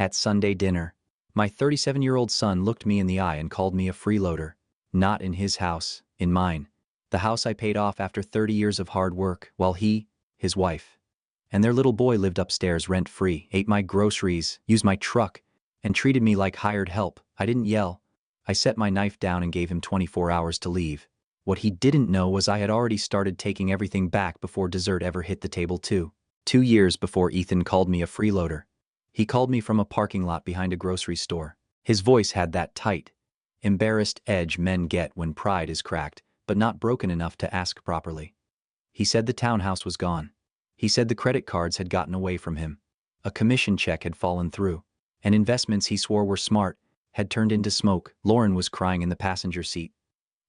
At Sunday dinner, my 37-year-old son looked me in the eye and called me a freeloader. Not in his house, in mine. The house I paid off after 30 years of hard work, while he, his wife, and their little boy lived upstairs rent-free, ate my groceries, used my truck, and treated me like hired help. I didn't yell. I set my knife down and gave him 24 hours to leave. What he didn't know was I had already started taking everything back before dessert ever hit the table too. 2 years before Ethan called me a freeloader. He called me from a parking lot behind a grocery store. His voice had that tight, embarrassed edge men get when pride is cracked, but not broken enough to ask properly. He said the townhouse was gone. He said the credit cards had gotten away from him. A commission check had fallen through, and investments he swore were smart had turned into smoke. Lauren was crying in the passenger seat.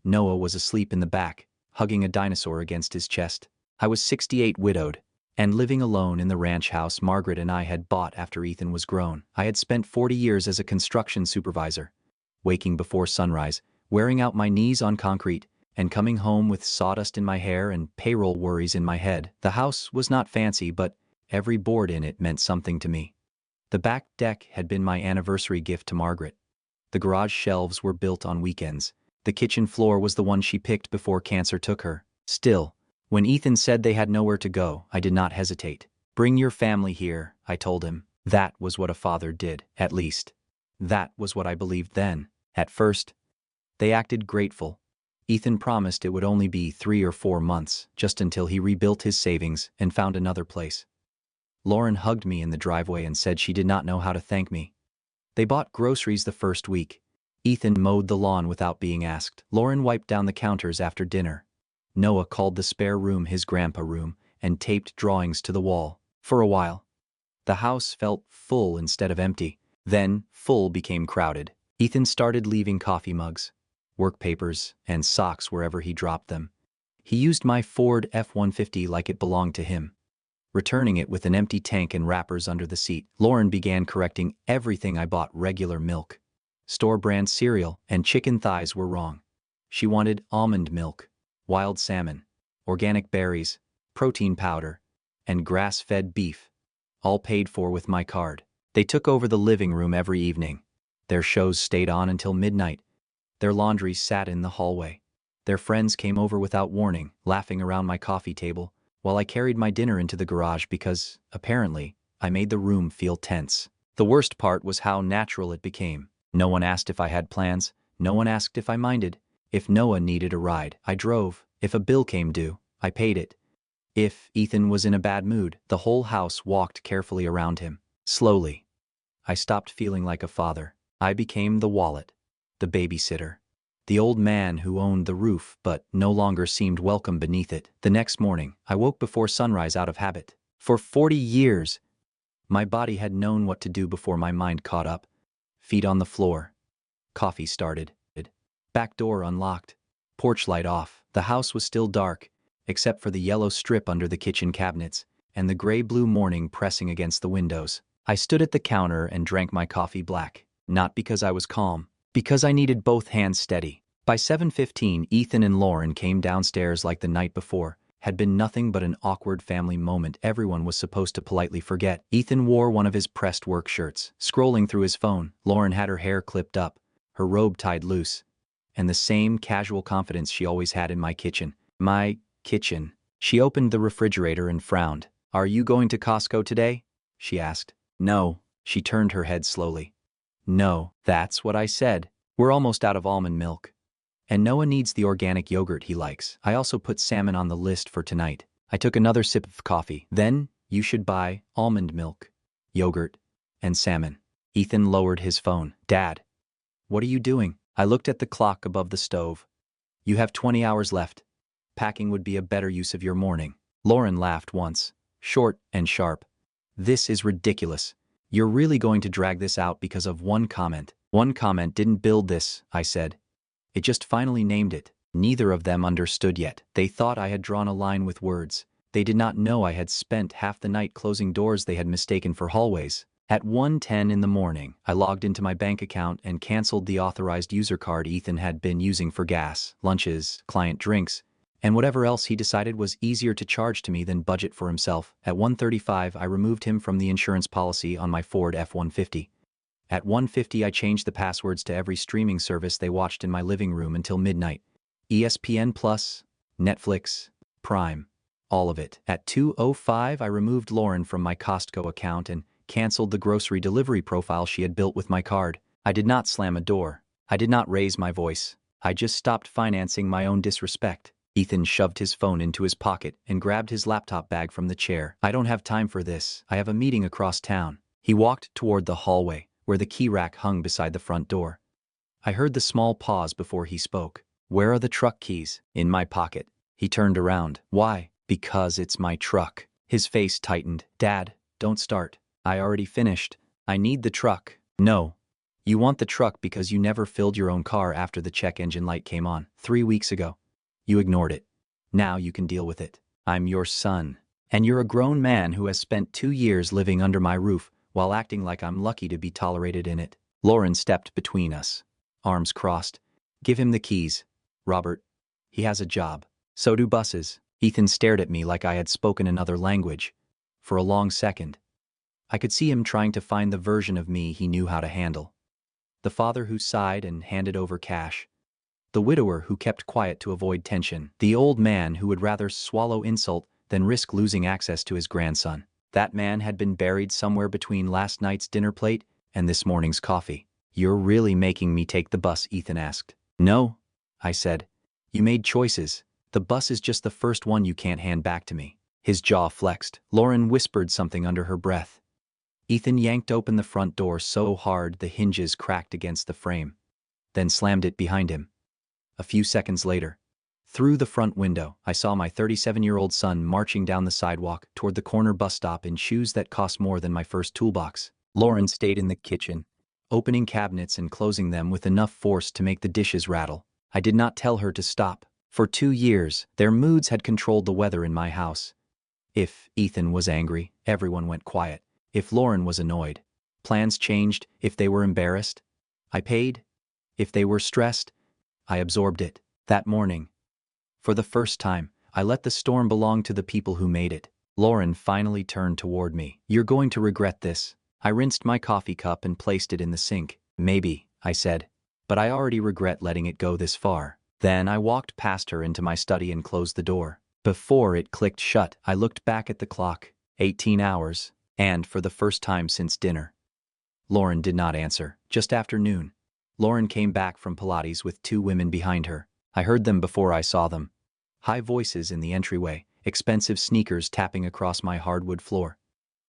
Noah was asleep in the back, hugging a dinosaur against his chest. I was 68, widowed, and living alone in the ranch house Margaret and I had bought after Ethan was grown. I had spent 40 years as a construction supervisor, waking before sunrise, wearing out my knees on concrete, and coming home with sawdust in my hair and payroll worries in my head. The house was not fancy, but every board in it meant something to me. The back deck had been my anniversary gift to Margaret. The garage shelves were built on weekends. The kitchen floor was the one she picked before cancer took her. Still, when Ethan said they had nowhere to go, I did not hesitate. "Bring your family here," I told him. That was what a father did, at least. That was what I believed then. At first, they acted grateful. Ethan promised it would only be 3 or 4 months, just until he rebuilt his savings and found another place. Lauren hugged me in the driveway and said she did not know how to thank me. They bought groceries the first week. Ethan mowed the lawn without being asked. Lauren wiped down the counters after dinner. Noah called the spare room his grandpa room and taped drawings to the wall. For a while, the house felt full instead of empty. Then, full became crowded. Ethan started leaving coffee mugs, work papers, and socks wherever he dropped them. He used my Ford F-150 like it belonged to him, returning it with an empty tank and wrappers under the seat. Lauren began correcting everything I bought. Regular milk, store-brand cereal, and chicken thighs were wrong. She wanted almond milk, wild salmon, organic berries, protein powder, and grass-fed beef, all paid for with my card. They took over the living room every evening. Their shows stayed on until midnight. Their laundry sat in the hallway. Their friends came over without warning, laughing around my coffee table, while I carried my dinner into the garage because, apparently, I made the room feel tense. The worst part was how natural it became. No one asked if I had plans. No one asked if I minded. If Noah needed a ride, I drove. If a bill came due, I paid it. If Ethan was in a bad mood, the whole house walked carefully around him. Slowly, I stopped feeling like a father. I became the wallet, the babysitter, the old man who owned the roof but no longer seemed welcome beneath it. The next morning, I woke before sunrise out of habit. For 40 years, my body had known what to do before my mind caught up. Feet on the floor. Coffee started. Back door unlocked. Porch light off. The house was still dark, except for the yellow strip under the kitchen cabinets and the gray-blue morning pressing against the windows. I stood at the counter and drank my coffee black. Not because I was calm, because I needed both hands steady. By 7:15, Ethan and Lauren came downstairs like the night before. Had been nothing but an awkward family moment everyone was supposed to politely forget. Ethan wore one of his pressed work shirts, scrolling through his phone. Lauren had her hair clipped up, her robe tied loose, and the same casual confidence she always had in my kitchen. My kitchen. She opened the refrigerator and frowned. "Are you going to Costco today?" she asked. "No." She turned her head slowly. "No, that's what I said. We're almost out of almond milk. And Noah needs the organic yogurt he likes. I also put salmon on the list for tonight." I took another sip of coffee. "Then, you should buy almond milk, yogurt, and salmon." Ethan lowered his phone. "Dad, what are you doing?" I looked at the clock above the stove. "You have 20 hours left. Packing would be a better use of your morning." Lauren laughed once, short and sharp. "This is ridiculous. You're really going to drag this out because of one comment." "One comment didn't build this," I said. "It just finally named it." Neither of them understood yet. They thought I had drawn a line with words. They did not know I had spent half the night closing doors they had mistaken for hallways. At 1:10 in the morning, I logged into my bank account and canceled the authorized user card Ethan had been using for gas, lunches, client drinks, and whatever else he decided was easier to charge to me than budget for himself. At 1:35, I removed him from the insurance policy on my Ford F-150. At 1:50 I changed the passwords to every streaming service they watched in my living room until midnight. ESPN Plus, Netflix, Prime, all of it. At 2:05 I removed Lauren from my Costco account and canceled the grocery delivery profile she had built with my card. I did not slam a door. I did not raise my voice. I just stopped financing my own disrespect. Ethan shoved his phone into his pocket and grabbed his laptop bag from the chair. I don't have time for this. I have a meeting across town. He walked toward the hallway, where the key rack hung beside the front door. I heard the small pause before he spoke. Where are the truck keys? In my pocket. He turned around. Why? Because it's my truck. His face tightened. Dad, don't start. I already finished. I need the truck. No. You want the truck because you never filled your own car after the check engine light came on 3 weeks ago. You ignored it. Now you can deal with it. I'm your son. And you're a grown man who has spent 2 years living under my roof while acting like I'm lucky to be tolerated in it. Lauren stepped between us, arms crossed. Give him the keys, Robert. He has a job. So do buses. Ethan stared at me like I had spoken another language. For a long second, I could see him trying to find the version of me he knew how to handle. The father who sighed and handed over cash. The widower who kept quiet to avoid tension. The old man who would rather swallow insult than risk losing access to his grandson. That man had been buried somewhere between last night's dinner plate and this morning's coffee. You're really making me take the bus, Ethan asked. No, I said. You made choices. The bus is just the first one you can't hand back to me. His jaw flexed. Lauren whispered something under her breath. Ethan yanked open the front door so hard the hinges cracked against the frame, then slammed it behind him. A few seconds later, through the front window, I saw my 37-year-old son marching down the sidewalk toward the corner bus stop in shoes that cost more than my first toolbox. Lauren stayed in the kitchen, opening cabinets and closing them with enough force to make the dishes rattle. I did not tell her to stop. For 2 years, their moods had controlled the weather in my house. If Ethan was angry, everyone went quiet. If Lauren was annoyed, plans changed. If they were embarrassed, I paid. If they were stressed, I absorbed it. That morning, for the first time, I let the storm belong to the people who made it. Lauren finally turned toward me. You're going to regret this. I rinsed my coffee cup and placed it in the sink. Maybe, I said, but I already regret letting it go this far. Then I walked past her into my study and closed the door. Before it clicked shut, I looked back at the clock. 18 hours. And for the first time since dinner. Lauren did not answer. Just after noon, Lauren came back from Pilates with 2 women behind her. I heard them before I saw them. High voices in the entryway, expensive sneakers tapping across my hardwood floor.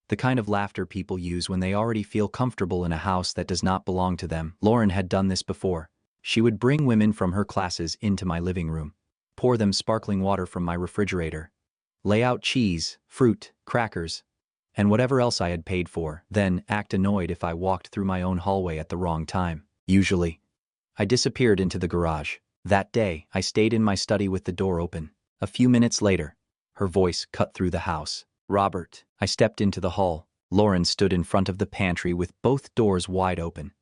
The kind of laughter people use when they already feel comfortable in a house that does not belong to them. Lauren had done this before. She would bring women from her classes into my living room, pour them sparkling water from my refrigerator, lay out cheese, fruit, crackers, and whatever else I had paid for, then act annoyed if I walked through my own hallway at the wrong time. Usually, I disappeared into the garage. That day, I stayed in my study with the door open. A few minutes later, her voice cut through the house. Robert. I stepped into the hall. Lauren stood in front of the pantry with both doors wide open.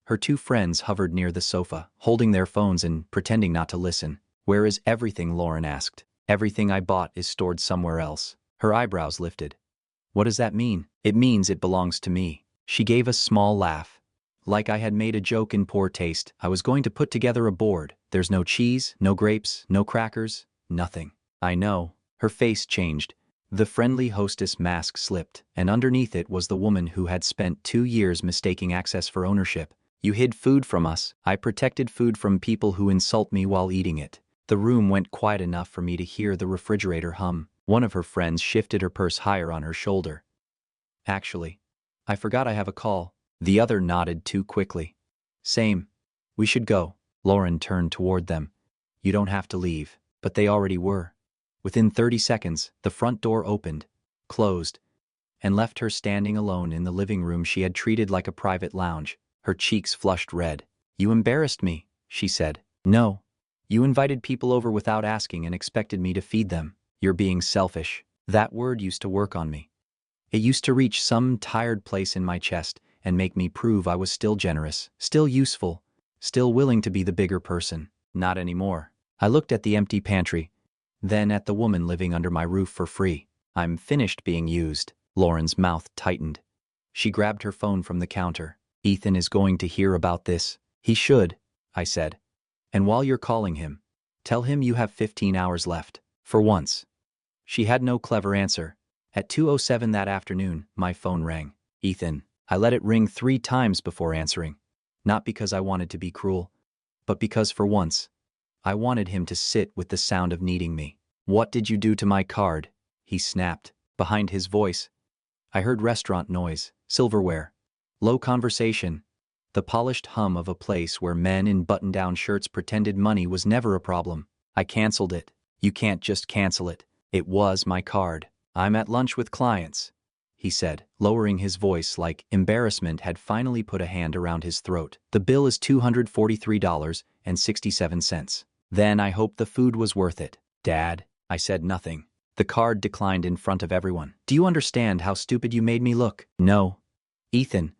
Her 2 friends hovered near the sofa, holding their phones and pretending not to listen. Where is everything? Lauren asked. Everything I bought is stored somewhere else. Her eyebrows lifted. What does that mean? It means it belongs to me. She gave a small laugh. Like I had made a joke in poor taste. I was going to put together a board. There's no cheese, no grapes, no crackers, nothing. I know. Her face changed. The friendly hostess mask slipped, and underneath it was the woman who had spent 2 years mistaking access for ownership. You hid food from us. I protected food from people who insult me while eating it. The room went quiet enough for me to hear the refrigerator hum. One of her friends shifted her purse higher on her shoulder. Actually, I forgot I have a call. The other nodded too quickly. Same. We should go. Lauren turned toward them. You don't have to leave. But they already were. Within 30 seconds, the front door opened, closed, and left her standing alone in the living room she had treated like a private lounge. Her cheeks flushed red. You embarrassed me, she said. No. You invited people over without asking and expected me to feed them. You're being selfish. That word used to work on me. It used to reach some tired place in my chest and make me prove I was still generous, still useful, still willing to be the bigger person. Not anymore. I looked at the empty pantry, then at the woman living under my roof for free. I'm finished being used. Lauren's mouth tightened. She grabbed her phone from the counter. Ethan is going to hear about this. He should, I said. And while you're calling him, tell him you have 15 hours left. For once. She had no clever answer. At 2:07 that afternoon, my phone rang. Ethan. I let it ring 3 times before answering. Not because I wanted to be cruel, but because for once, I wanted him to sit with the sound of needing me. What did you do to my card? He snapped. Behind his voice, I heard restaurant noise, silverware, low conversation, the polished hum of a place where men in button-down shirts pretended money was never a problem. I canceled it. You can't just cancel it. It was my card. I'm at lunch with clients, he said, lowering his voice like embarrassment had finally put a hand around his throat. The bill is $243.67. Then I hope the food was worth it. Dad, I said nothing. The card declined in front of everyone. Do you understand how stupid you made me look? No. Ethan,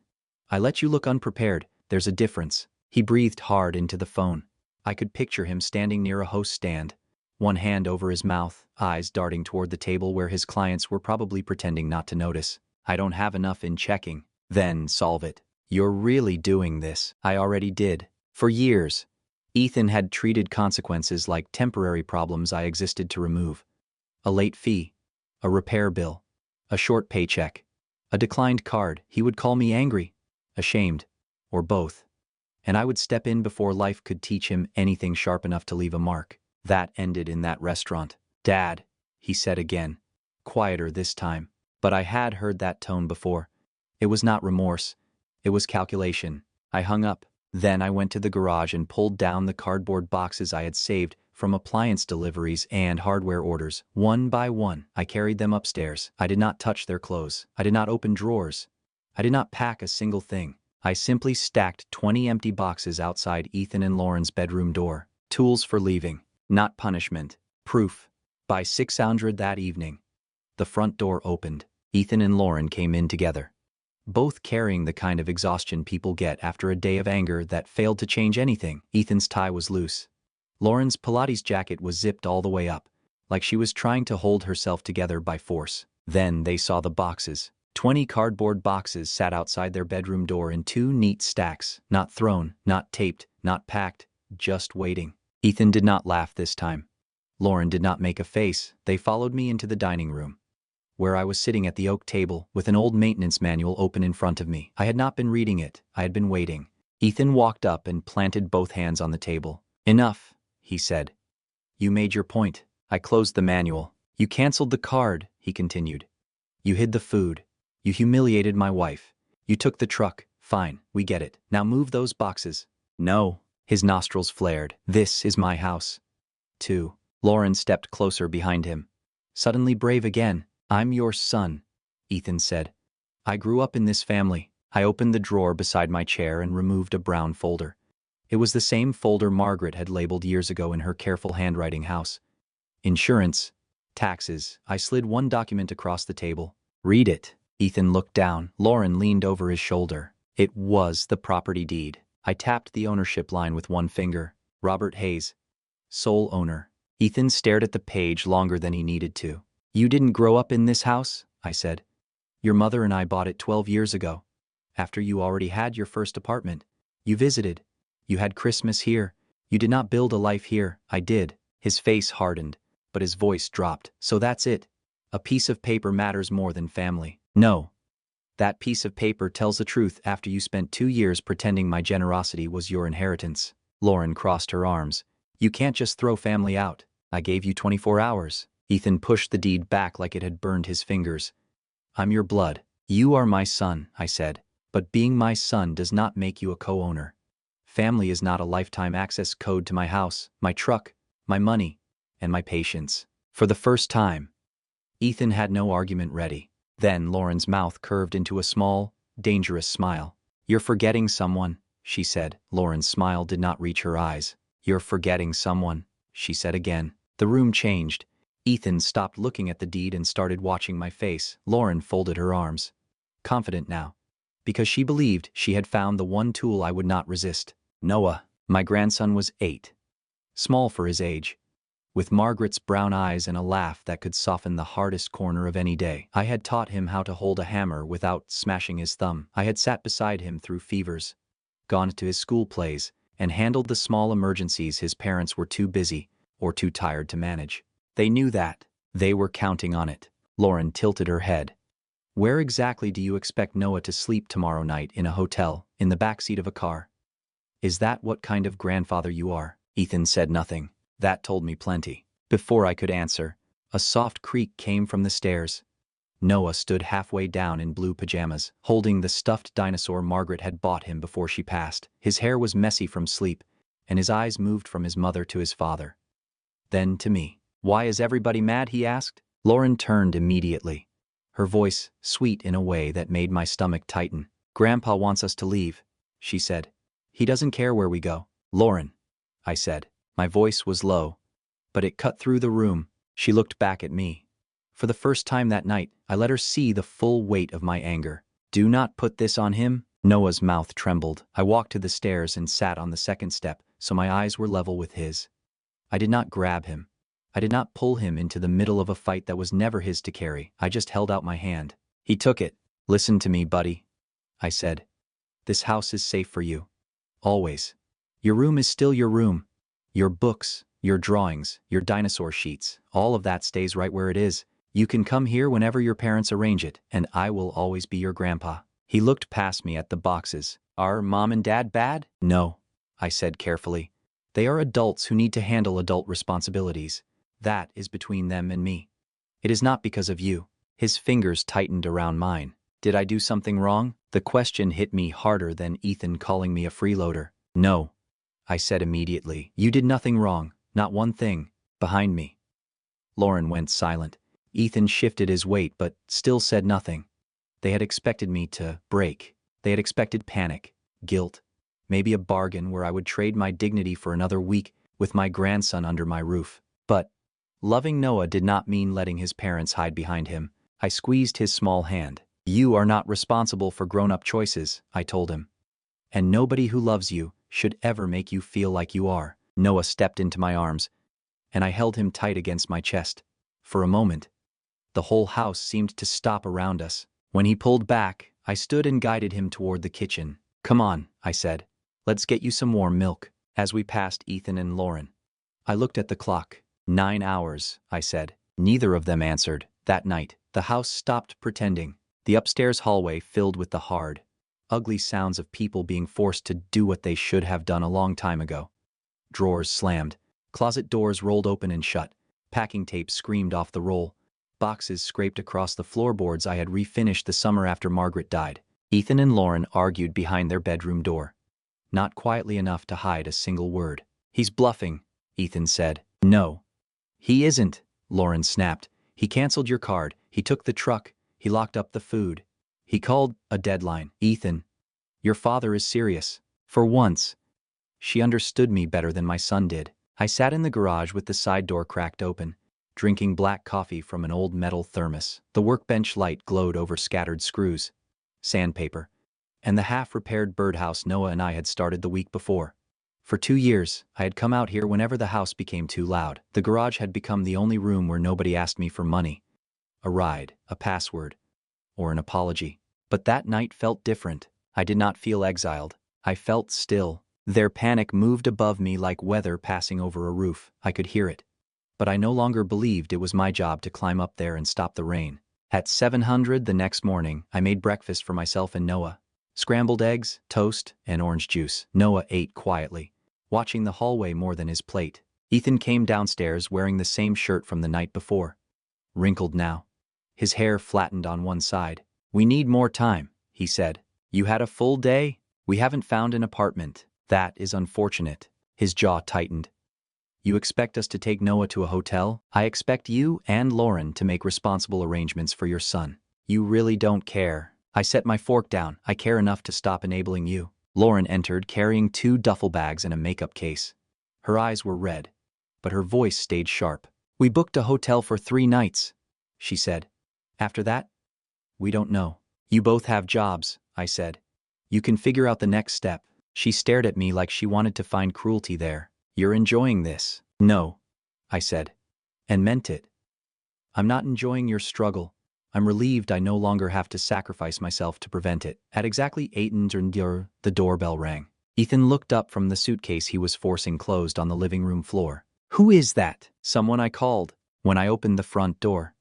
I let you look unprepared. There's a difference. He breathed hard into the phone. I could picture him standing near a host stand, one hand over his mouth, eyes darting toward the table where his clients were probably pretending not to notice. I don't have enough in checking. Then solve it. You're really doing this. I already did. For years, Ethan had treated consequences like temporary problems I existed to remove. A late fee, a repair bill, a short paycheck, a declined card. He would call me angry, ashamed, or both. And I would step in before life could teach him anything sharp enough to leave a mark. That ended in that restaurant. Dad, he said again, quieter this time. But I had heard that tone before. It was not remorse. It was calculation. I hung up. Then I went to the garage and pulled down the cardboard boxes I had saved from appliance deliveries and hardware orders. One by one, I carried them upstairs. I did not touch their clothes. I did not open drawers. I did not pack a single thing. I simply stacked 20 empty boxes outside Ethan and Lauren's bedroom door. Tools for leaving, not punishment. Proof. By 600 that evening, the front door opened. Ethan and Lauren came in together, both carrying the kind of exhaustion people get after a day of anger that failed to change anything. Ethan's tie was loose. Lauren's Pilates jacket was zipped all the way up, like she was trying to hold herself together by force. Then they saw the boxes. 20 cardboard boxes sat outside their bedroom door in 2 neat stacks, not thrown, not taped, not packed, just waiting. Ethan did not laugh this time. Lauren did not make a face. They followed me into the dining room, where I was sitting at the oak table with an old maintenance manual open in front of me. I had not been reading it. I had been waiting. Ethan walked up and planted both hands on the table. Enough, he said. You made your point. I closed the manual. You canceled the card, he continued. You hid the food. You humiliated my wife. You took the truck. Fine, we get it. Now move those boxes. No. His nostrils flared. This is my house. 2. Lauren stepped closer behind him. Suddenly brave again. I'm your son, Ethan said. I grew up in this family. I opened the drawer beside my chair and removed a brown folder. It was the same folder Margaret had labeled years ago in her careful handwriting house. Insurance. Taxes. I slid one document across the table. Read it. Ethan looked down. Lauren leaned over his shoulder. It was the property deed. I tapped the ownership line with one finger. Robert Hayes, sole owner. Ethan stared at the page longer than he needed to. You didn't grow up in this house, I said. Your mother and I bought it 12 years ago. After you already had your first apartment. You visited. You had Christmas here. You did not build a life here. I did. His face hardened, but his voice dropped. So that's it. A piece of paper matters more than family. No. That piece of paper tells the truth after you spent 2 years pretending my generosity was your inheritance. Lauren crossed her arms. You can't just throw family out. I gave you 24 hours. Ethan pushed the deed back like it had burned his fingers. I'm your blood. You are my son, I said. But being my son does not make you a co-owner. Family is not a lifetime access code to my house, my truck, my money, and my patience. For the first time, Ethan had no argument ready. Then Lauren's mouth curved into a small, dangerous smile. You're forgetting someone, she said. Lauren's smile did not reach her eyes. You're forgetting someone, she said again. The room changed. Ethan stopped looking at the deed and started watching my face. Lauren folded her arms. Confident now, because she believed she had found the one tool I would not resist. Noah, my grandson, was 8. Small for his age, with Margaret's brown eyes and a laugh that could soften the hardest corner of any day. I had taught him how to hold a hammer without smashing his thumb. I had sat beside him through fevers, gone to his school plays, and handled the small emergencies his parents were too busy or too tired to manage. They knew that. They were counting on it. Lauren tilted her head. Where exactly do you expect Noah to sleep tomorrow night? In a hotel, in the backseat of a car? Is that what kind of grandfather you are? Ethan said nothing. That told me plenty. Before I could answer, a soft creak came from the stairs. Noah stood halfway down in blue pajamas, holding the stuffed dinosaur Margaret had bought him before she passed. His hair was messy from sleep, and his eyes moved from his mother to his father. Then to me. Why is everybody mad? He asked. Lauren turned immediately, her voice sweet in a way that made my stomach tighten. Grandpa wants us to leave, she said. He doesn't care where we go. Lauren, I said. My voice was low, but it cut through the room. She looked back at me. For the first time that night, I let her see the full weight of my anger. Do not put this on him. Noah's mouth trembled. I walked to the stairs and sat on the second step, so my eyes were level with his. I did not grab him. I did not pull him into the middle of a fight that was never his to carry. I just held out my hand. He took it. Listen to me, buddy, I said. This house is safe for you. Always. Your room is still your room. Your books, your drawings, your dinosaur sheets, all of that stays right where it is. You can come here whenever your parents arrange it, and I will always be your grandpa. He looked past me at the boxes. Are Mom and Dad bad? No, I said carefully. They are adults who need to handle adult responsibilities. That is between them and me. It is not because of you. His fingers tightened around mine. Did I do something wrong? The question hit me harder than Ethan calling me a freeloader. No, I said immediately. You did nothing wrong, not one thing. Behind me. Lauren went silent. Ethan shifted his weight but still said nothing. They had expected me to break. They had expected panic, guilt, maybe a bargain where I would trade my dignity for another week with my grandson under my roof. But loving Noah did not mean letting his parents hide behind him. I squeezed his small hand. You are not responsible for grown-up choices, I told him. And nobody who loves you should ever make you feel like you are. Noah stepped into my arms, and I held him tight against my chest. For a moment, the whole house seemed to stop around us. When he pulled back, I stood and guided him toward the kitchen. Come on, I said. Let's get you some warm milk. As we passed Ethan and Lauren, I looked at the clock. 9 hours, I said. Neither of them answered. That night, the house stopped pretending. The upstairs hallway filled with the hard, ugly sounds of people being forced to do what they should have done a long time ago. Drawers slammed, closet doors rolled open and shut, packing tape screamed off the roll, boxes scraped across the floorboards I had refinished the summer after Margaret died. Ethan and Lauren argued behind their bedroom door, not quietly enough to hide a single word. He's bluffing, Ethan said. No, he isn't, Lauren snapped. He canceled your card, he took the truck, he locked up the food. He called a deadline. Ethan, your father is serious. For once, she understood me better than my son did. I sat in the garage with the side door cracked open, drinking black coffee from an old metal thermos. The workbench light glowed over scattered screws, sandpaper, and the half-repaired birdhouse Noah and I had started the week before. For 2 years, I had come out here whenever the house became too loud. The garage had become the only room where nobody asked me for money, a ride, a password, or an apology. But that night felt different. I did not feel exiled. I felt still. Their panic moved above me like weather passing over a roof. I could hear it. But I no longer believed it was my job to climb up there and stop the rain. At 700 the next morning, I made breakfast for myself and Noah. Scrambled eggs, toast, and orange juice. Noah ate quietly, watching the hallway more than his plate. Ethan came downstairs wearing the same shirt from the night before, wrinkled now, his hair flattened on one side. We need more time, he said. You had a full day? We haven't found an apartment. That is unfortunate. His jaw tightened. You expect us to take Noah to a hotel? I expect you and Lauren to make responsible arrangements for your son. You really don't care. I set my fork down. I care enough to stop enabling you. Lauren entered carrying 2 duffel bags and a makeup case. Her eyes were red, but her voice stayed sharp. We booked a hotel for 3 nights, she said. After that, we don't know. You both have jobs, I said. You can figure out the next step. She stared at me like she wanted to find cruelty there. You're enjoying this. No, I said. And meant it. I'm not enjoying your struggle. I'm relieved I no longer have to sacrifice myself to prevent it. At exactly 8:00, the doorbell rang. Ethan looked up from the suitcase he was forcing closed on the living room floor. Who is that? Someone I called. When I opened the front door,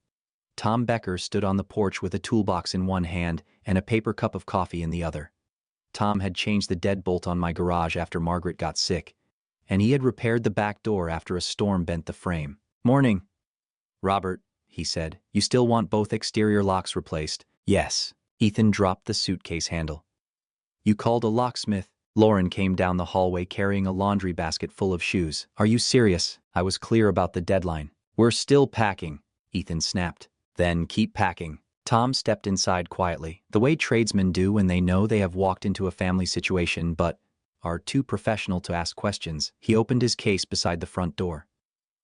Tom Becker stood on the porch with a toolbox in one hand and a paper cup of coffee in the other. Tom had changed the deadbolt on my garage after Margaret got sick, and he had repaired the back door after a storm bent the frame. Morning, Robert, he said. You still want both exterior locks replaced? Yes. Ethan dropped the suitcase handle. You called a locksmith? Lauren came down the hallway carrying a laundry basket full of shoes. Are you serious? I was clear about the deadline. We're still packing, Ethan snapped. Then keep packing. Tom stepped inside quietly, the way tradesmen do when they know they have walked into a family situation but are too professional to ask questions. He opened his case beside the front door.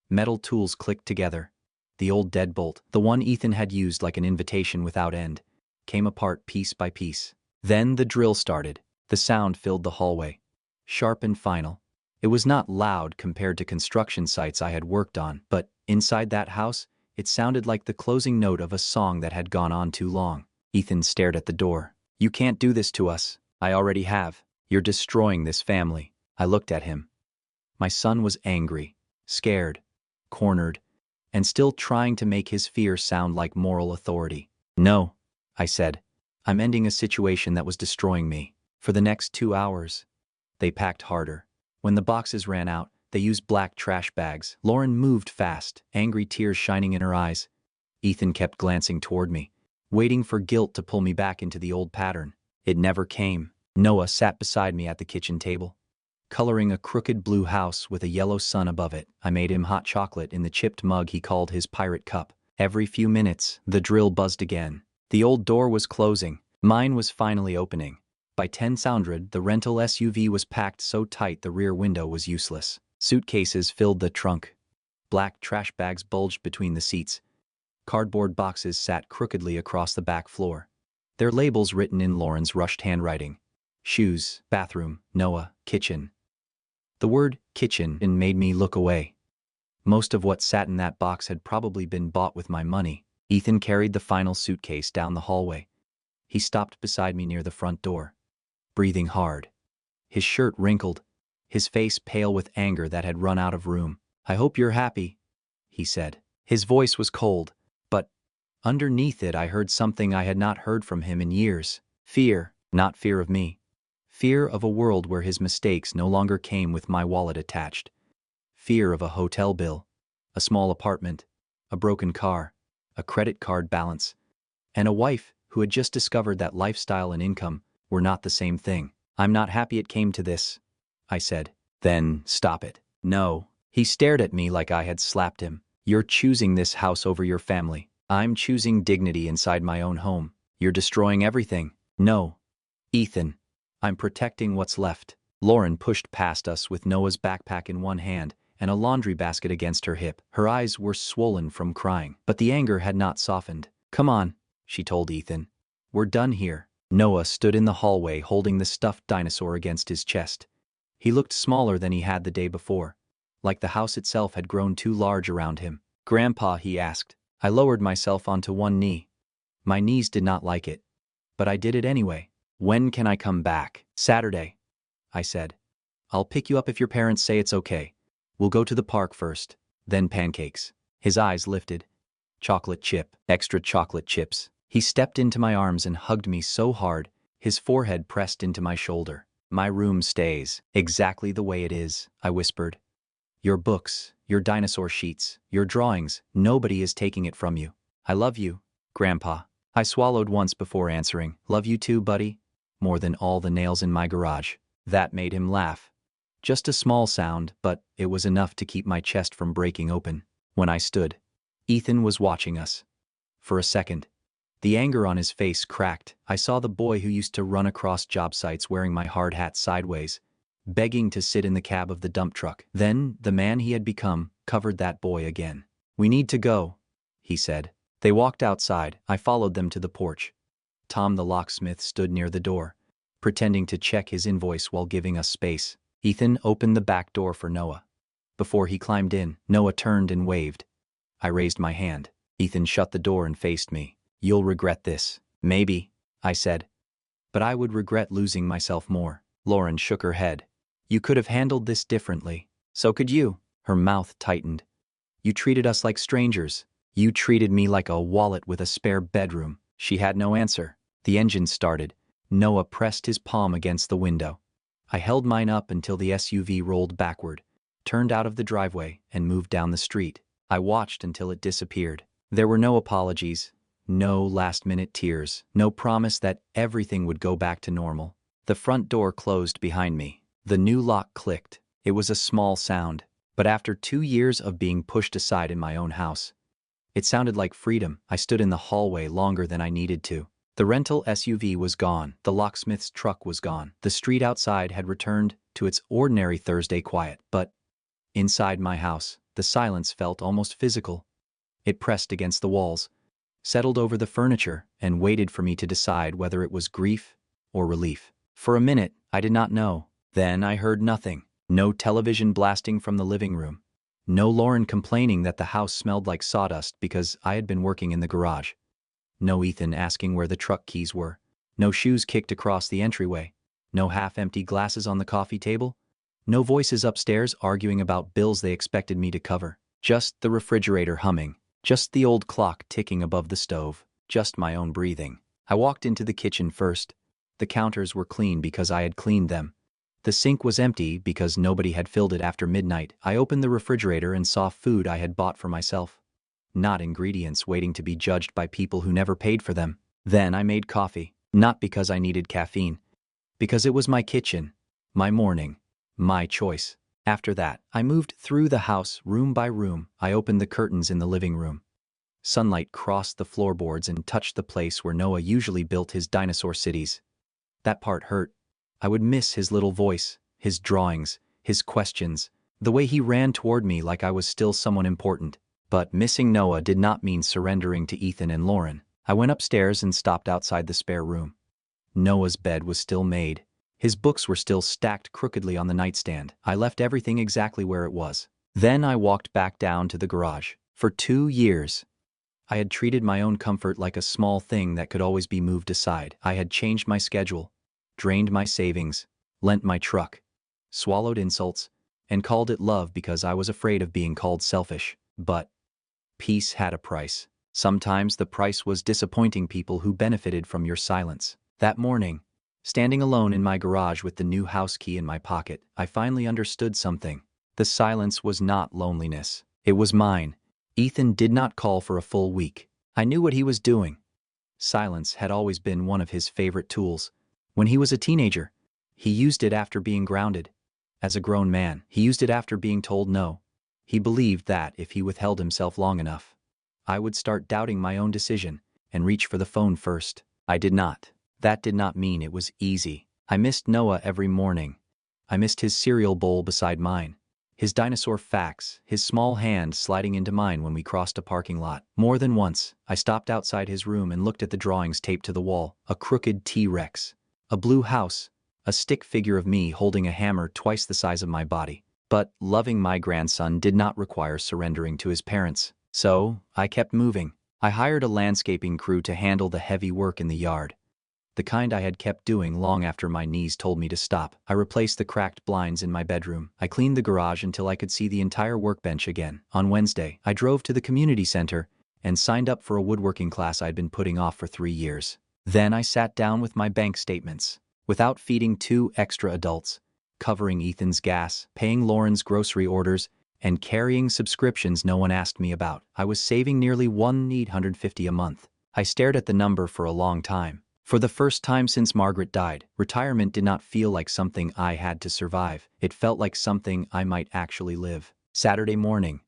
Metal tools clicked together. The old deadbolt, the one Ethan had used like an invitation without end, came apart piece by piece. Then the drill started. The sound filled the hallway. Sharp and final. It was not loud compared to construction sites I had worked on, but inside that house, it sounded like the closing note of a song that had gone on too long. Ethan stared at the door. You can't do this to us. I already have. You're destroying this family. I looked at him. My son was angry, scared, cornered, and still trying to make his fear sound like moral authority. No, I said. I'm ending a situation that was destroying me. For the next 2 hours, they packed harder. When the boxes ran out, they used black trash bags. Lauren moved fast, angry tears shining in her eyes. Ethan kept glancing toward me, waiting for guilt to pull me back into the old pattern. It never came. Noah sat beside me at the kitchen table, coloring a crooked blue house with a yellow sun above it. I made him hot chocolate in the chipped mug he called his pirate cup. Every few minutes, the drill buzzed again. The old door was closing. Mine was finally opening. By 10:00, the rental SUV was packed so tight the rear window was useless. Suitcases filled the trunk. Black trash bags bulged between the seats. Cardboard boxes sat crookedly across the back floor, their labels written in Lauren's rushed handwriting. Shoes, bathroom, Noah, kitchen. The word kitchen made me look away. Most of what sat in that box had probably been bought with my money. Ethan carried the final suitcase down the hallway. He stopped beside me near the front door, breathing hard. His shirt wrinkled, his face pale with anger that had run out of room. I hope you're happy, he said. His voice was cold, but underneath it I heard something I had not heard from him in years. Fear, not fear of me. Fear of a world where his mistakes no longer came with my wallet attached. Fear of a hotel bill, a small apartment, a broken car, a credit card balance, and a wife who had just discovered that lifestyle and income were not the same thing. I'm not happy it came to this, I said. Then stop it. No. He stared at me like I had slapped him. You're choosing this house over your family. I'm choosing dignity inside my own home. You're destroying everything. No. Ethan. I'm protecting what's left. Lauren pushed past us with Noah's backpack in one hand and a laundry basket against her hip. Her eyes were swollen from crying, but the anger had not softened. Come on, she told Ethan. We're done here. Noah stood in the hallway holding the stuffed dinosaur against his chest. He looked smaller than he had the day before, like the house itself had grown too large around him. Grandpa, he asked. I lowered myself onto one knee. My knees did not like it, but I did it anyway. When can I come back? Saturday, I said. I'll pick you up if your parents say it's okay. We'll go to the park first, then pancakes. His eyes lifted. Chocolate chip, extra chocolate chips. He stepped into my arms and hugged me so hard, his forehead pressed into my shoulder. My room stays exactly the way it is, I whispered. Your books, your dinosaur sheets, your drawings, nobody is taking it from you. I love you, Grandpa. I swallowed once before answering. Love you too, buddy. More than all the nails in my garage. That made him laugh. Just a small sound, but it was enough to keep my chest from breaking open. When I stood, Ethan was watching us. For a second, the anger on his face cracked. I saw the boy who used to run across job sites wearing my hard hat sideways, begging to sit in the cab of the dump truck. Then, the man he had become covered that boy again. We need to go, he said. They walked outside. I followed them to the porch. Tom the locksmith stood near the door, pretending to check his invoice while giving us space. Ethan opened the back door for Noah, Before he climbed in, Noah turned and waved. I raised my hand. Ethan shut the door and faced me. "You'll regret this." "Maybe," I said. "But I would regret losing myself more." Lauren shook her head. "You could have handled this differently." "So could you." Her mouth tightened. "You treated us like strangers. You treated me like a wallet with a spare bedroom." She had no answer. The engine started. Noah pressed his palm against the window. I held mine up until the SUV rolled backward, turned out of the driveway, and moved down the street. I watched until it disappeared. There were no apologies, no last-minute tears, no promise that everything would go back to normal. The front door closed behind me. The new lock clicked. It was a small sound, but after 2 years of being pushed aside in my own house, it sounded like freedom. I stood in the hallway longer than I needed to. The rental SUV was gone. The locksmith's truck was gone. The street outside had returned to its ordinary Thursday quiet. But inside my house, the silence felt almost physical. It pressed against the walls, settled over the furniture, and waited for me to decide whether it was grief or relief. For a minute, I did not know. Then I heard nothing. No television blasting from the living room. No Lauren complaining that the house smelled like sawdust because I had been working in the garage. No Ethan asking where the truck keys were. No shoes kicked across the entryway. No half-empty glasses on the coffee table. No voices upstairs arguing about bills they expected me to cover. Just the refrigerator humming. Just the old clock ticking above the stove. Just my own breathing. I walked into the kitchen first. The counters were clean because I had cleaned them. The sink was empty because nobody had filled it after midnight. I opened the refrigerator and saw food I had bought for myself. Not ingredients waiting to be judged by people who never paid for them. Then I made coffee, not because I needed caffeine, because it was my kitchen, my morning, my choice. After that, I moved through the house room by room. I opened the curtains in the living room. Sunlight crossed the floorboards and touched the place where Noah usually built his dinosaur cities. That part hurt. I would miss his little voice, his drawings, his questions, the way he ran toward me like I was still someone important. But missing Noah did not mean surrendering to Ethan and Lauren. I went upstairs and stopped outside the spare room. Noah's bed was still made. His books were still stacked crookedly on the nightstand. I left everything exactly where it was. Then I walked back down to the garage. For 2 years, I had treated my own comfort like a small thing that could always be moved aside. I had changed my schedule, drained my savings, lent my truck, swallowed insults, and called it love because I was afraid of being called selfish. But peace had a price. Sometimes the price was disappointing people who benefited from your silence. That morning, standing alone in my garage with the new house key in my pocket, I finally understood something. The silence was not loneliness. It was mine. Ethan did not call for a full week. I knew what he was doing. Silence had always been one of his favorite tools. When he was a teenager, he used it after being grounded. As a grown man, he used it after being told no. He believed that if he withheld himself long enough, I would start doubting my own decision and reach for the phone first. I did not. That did not mean it was easy. I missed Noah every morning. I missed his cereal bowl beside mine, his dinosaur facts, his small hand sliding into mine when we crossed a parking lot. More than once, I stopped outside his room and looked at the drawings taped to the wall. A crooked T-Rex, a blue house, a stick figure of me holding a hammer twice the size of my body. But loving my grandson did not require surrendering to his parents. So, I kept moving. I hired a landscaping crew to handle the heavy work in the yard, the kind I had kept doing long after my knees told me to stop. I replaced the cracked blinds in my bedroom. I cleaned the garage until I could see the entire workbench again. On Wednesday, I drove to the community center and signed up for a woodworking class I'd been putting off for 3 years. Then I sat down with my bank statements. Without feeding 2 extra adults, covering Ethan's gas, paying Lauren's grocery orders, and carrying subscriptions no one asked me about, I was saving nearly $1,850 a month. I stared at the number for a long time. For the first time since Margaret died, retirement did not feel like something I had to survive. It felt like something I might actually live. Saturday morning,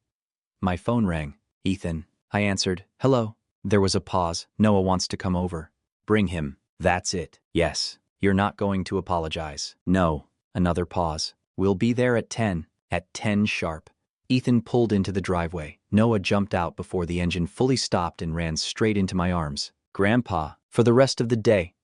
my phone rang. "Ethan." I answered. "Hello." There was a pause. "Noah wants to come over." "Bring him." "That's it." "Yes." "You're not going to apologize." "No." Another pause. "We'll be there at 10. At 10 sharp." Ethan pulled into the driveway. Noah jumped out before the engine fully stopped and ran straight into my arms. "Grandpa." For the rest of the day,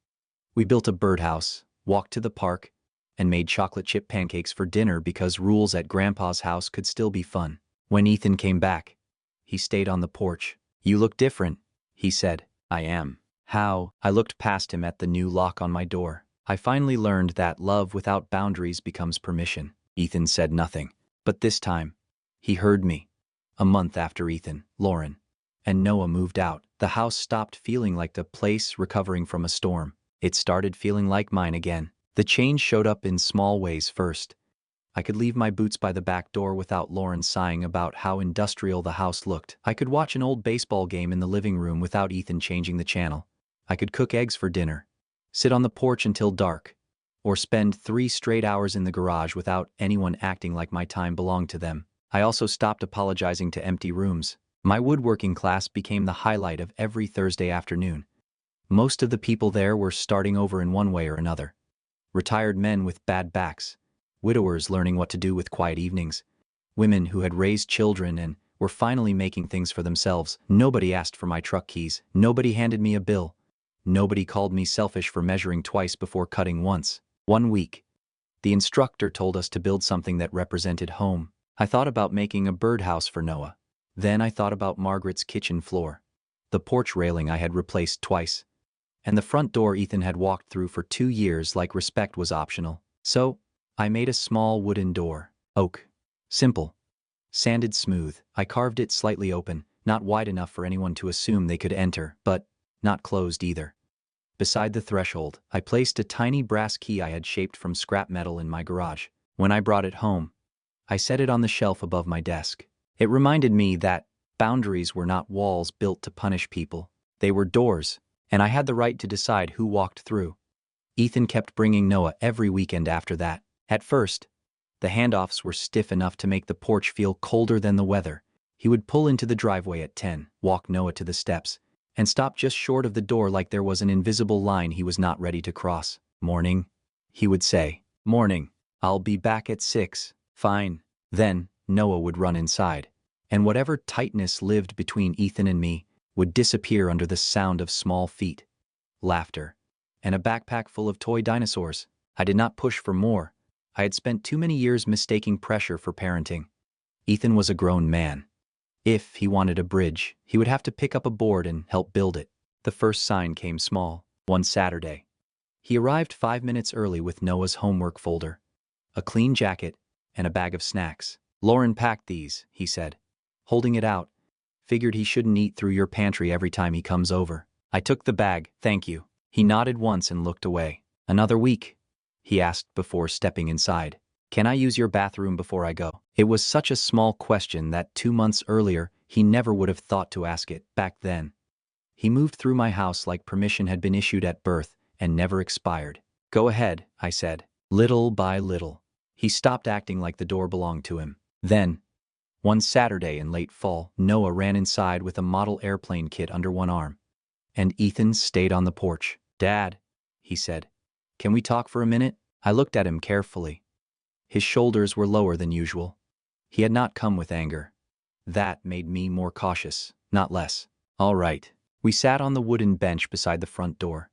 we built a birdhouse, walked to the park, and made chocolate chip pancakes for dinner because rules at Grandpa's house could still be fun. When Ethan came back, he stayed on the porch. "You look different," he said. "I am." "How?" I looked past him at the new lock on my door. "I finally learned that love without boundaries becomes permission." Ethan said nothing, but this time, he heard me. A month after Ethan, Lauren, and Noah moved out, the house stopped feeling like the place recovering from a storm. It started feeling like mine again. The change showed up in small ways first. I could leave my boots by the back door without Lauren sighing about how industrial the house looked. I could watch an old baseball game in the living room without Ethan changing the channel. I could cook eggs for dinner, sit on the porch until dark, or spend 3 straight hours in the garage without anyone acting like my time belonged to them. I also stopped apologizing to empty rooms. My woodworking class became the highlight of every Thursday afternoon. Most of the people there were starting over in one way or another. Retired men with bad backs, widowers learning what to do with quiet evenings, women who had raised children and were finally making things for themselves. Nobody asked for my truck keys. Nobody handed me a bill. Nobody called me selfish for measuring twice before cutting once. One week, the instructor told us to build something that represented home. I thought about making a birdhouse for Noah. Then I thought about Margaret's kitchen floor, the porch railing I had replaced twice, and the front door Ethan had walked through for 2 years like respect was optional. So, I made a small wooden door, oak, simple, sanded smooth. I carved it slightly open, not wide enough for anyone to assume they could enter, but not closed either. Beside the threshold, I placed a tiny brass key I had shaped from scrap metal in my garage. When I brought it home, I set it on the shelf above my desk. It reminded me that boundaries were not walls built to punish people. They were doors, and I had the right to decide who walked through. Ethan kept bringing Noah every weekend after that. At first, the handoffs were stiff enough to make the porch feel colder than the weather. He would pull into the driveway at 10, walk Noah to the steps, and stop just short of the door like there was an invisible line he was not ready to cross. "Morning," he would say. "Morning. I'll be back at 6. "Fine." Then, Noah would run inside, and whatever tightness lived between Ethan and me would disappear under the sound of small feet, laughter, and a backpack full of toy dinosaurs. I did not push for more. I had spent too many years mistaking pressure for parenting. Ethan was a grown man. If he wanted a bridge, he would have to pick up a board and help build it. The first sign came small. One Saturday, he arrived 5 minutes early with Noah's homework folder, a clean jacket, and a bag of snacks. "Lauren packed these," he said, holding it out. "Figured he shouldn't eat through your pantry every time he comes over." I took the bag. "Thank you." He nodded once and looked away. "Another week?" he asked before stepping inside. "Can I use your bathroom before I go?" It was such a small question that 2 months earlier he never would have thought to ask it. Back then, he moved through my house like permission had been issued at birth and never expired. "Go ahead," I said. Little by little, he stopped acting like the door belonged to him. Then, one Saturday in late fall, Noah ran inside with a model airplane kit under one arm, and Ethan stayed on the porch. "Dad," he said, "can we talk for a minute?" I looked at him carefully. His shoulders were lower than usual. He had not come with anger. That made me more cautious, not less. "All right." We sat on the wooden bench beside the front door.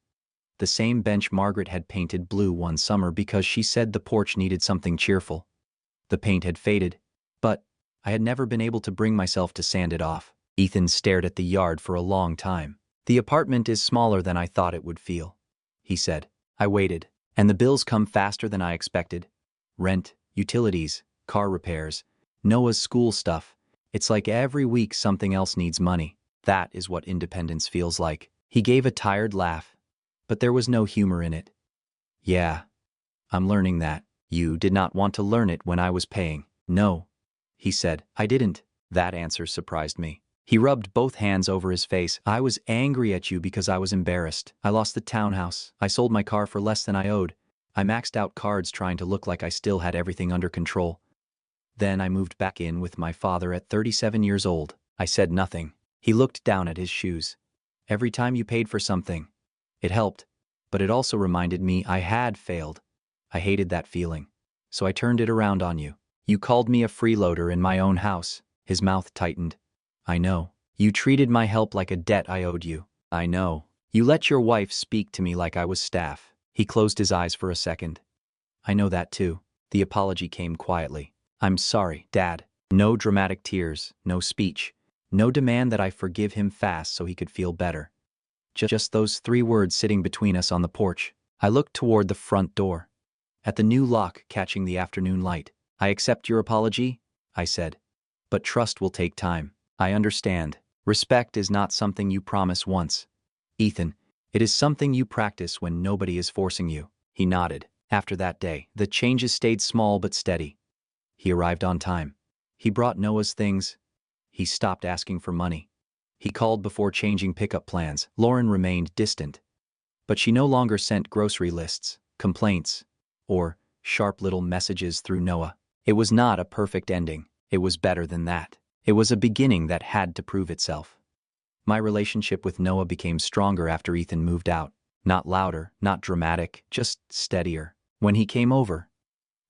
The same bench Margaret had painted blue one summer because she said the porch needed something cheerful. The paint had faded, but I had never been able to bring myself to sand it off. Ethan stared at the yard for a long time. "The apartment is smaller than I thought it would feel," he said. I waited, and the bills come faster than I expected. Rent, utilities, car repairs, Noah's school stuff. It's like every week something else needs money. That is what independence feels like. He gave a tired laugh, but there was no humor in it. "Yeah, I'm learning that. You did not want to learn it when I was paying." "No," he said. "I didn't." That answer surprised me. He rubbed both hands over his face. "I was angry at you because I was embarrassed. I lost the townhouse. I sold my car for less than I owed. I maxed out cards trying to look like I still had everything under control. Then I moved back in with my father at 37 years old." I said nothing. He looked down at his shoes. "Every time you paid for something, it helped, but it also reminded me I had failed. I hated that feeling. So I turned it around on you. You called me a freeloader in my own house." His mouth tightened. "I know. You treated my help like a debt I owed you. I know. You let your wife speak to me like I was staff." He closed his eyes for a second. I know that too. The apology came quietly. I'm sorry, Dad. No dramatic tears, no speech. No demand that I forgive him fast so he could feel better. Just those 3 words sitting between us on the porch. I looked toward the front door. At the new lock catching the afternoon light. I accept your apology, I said. But trust will take time. I understand. Respect is not something you promise once. Ethan, it is something you practice when nobody is forcing you. He nodded. After that day, the changes stayed small but steady. He arrived on time. He brought Noah's things. He stopped asking for money. He called before changing pickup plans. Lauren remained distant. But she no longer sent grocery lists, complaints, or sharp little messages through Noah. It was not a perfect ending. It was better than that. It was a beginning that had to prove itself. My relationship with Noah became stronger after Ethan moved out. Not louder, not dramatic, just steadier. When he came over,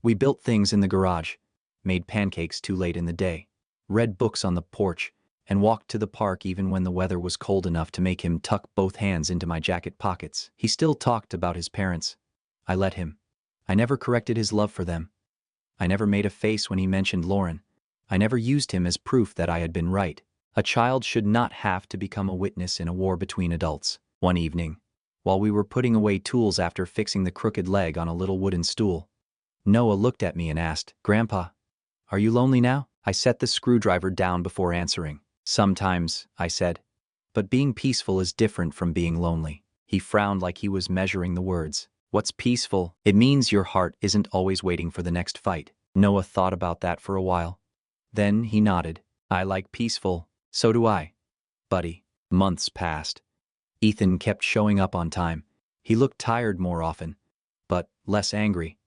we built things in the garage, made pancakes too late in the day, read books on the porch, and walked to the park even when the weather was cold enough to make him tuck both hands into my jacket pockets. He still talked about his parents. I let him. I never corrected his love for them. I never made a face when he mentioned Lauren. I never used him as proof that I had been right. A child should not have to become a witness in a war between adults. One evening, while we were putting away tools after fixing the crooked leg on a little wooden stool, Noah looked at me and asked, "Grandpa, are you lonely now?" I set the screwdriver down before answering. "Sometimes," I said, "but being peaceful is different from being lonely." He frowned like he was measuring the words. "What's peaceful? It means your heart isn't always waiting for the next fight." Noah thought about that for a while. Then he nodded. "I like peaceful. So do I, buddy." Months passed. Ethan kept showing up on time. He looked tired more often, but less angry.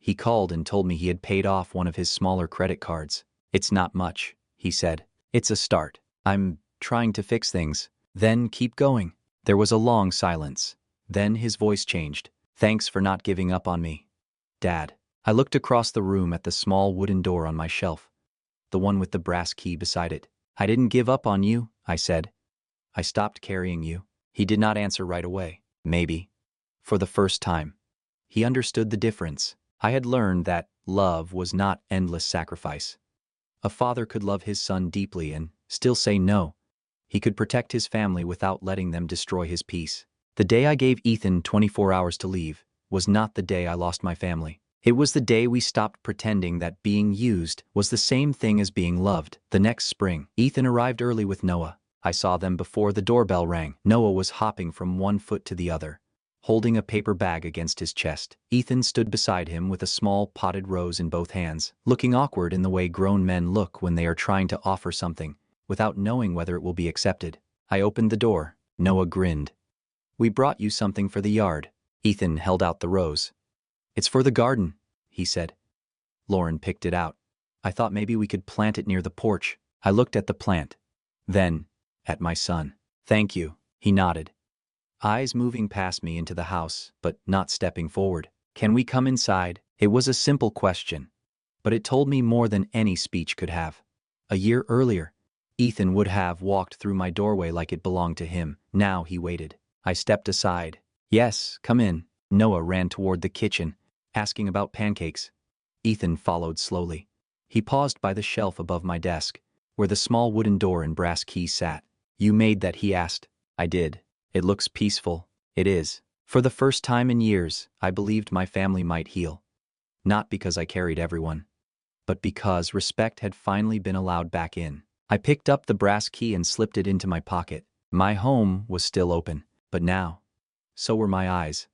He called and told me he had paid off one of his smaller credit cards. "It's not much," he said. "It's a start. I'm trying to fix things." "Then keep going." There was a long silence. Then his voice changed. "Thanks for not giving up on me, Dad." I looked across the room at the small wooden door on my shelf, the one with the brass key beside it. "I didn't give up on you," I said. "I stopped carrying you." He did not answer right away. Maybe, for the first time, he understood the difference. I had learned that love was not endless sacrifice. A father could love his son deeply and still say no. He could protect his family without letting them destroy his peace. The day I gave Ethan 24 hours to leave was not the day I lost my family. It was the day we stopped pretending that being used was the same thing as being loved. The next spring, Ethan arrived early with Noah. I saw them before the doorbell rang. Noah was hopping from one foot to the other, holding a paper bag against his chest. Ethan stood beside him with a small potted rose in both hands, looking awkward in the way grown men look when they are trying to offer something without knowing whether it will be accepted. I opened the door. Noah grinned. "We brought you something for the yard." Ethan held out the rose. "It's for the garden," he said. Lauren picked it out. "I thought maybe we could plant it near the porch." I looked at the plant, then at my son. "Thank you," he nodded, eyes moving past me into the house, but not stepping forward. "Can we come inside?" It was a simple question, but it told me more than any speech could have. A year earlier, Ethan would have walked through my doorway like it belonged to him. Now he waited. I stepped aside. "Yes, come in." Noah ran toward the kitchen, asking about pancakes. Ethan followed slowly. He paused by the shelf above my desk, where the small wooden door and brass key sat. "You made that?" he asked. "I did. It looks peaceful." It is. For the first time in years, I believed my family might heal. Not because I carried everyone, but because respect had finally been allowed back in. I picked up the brass key and slipped it into my pocket. My home was still open, but now, so were my eyes.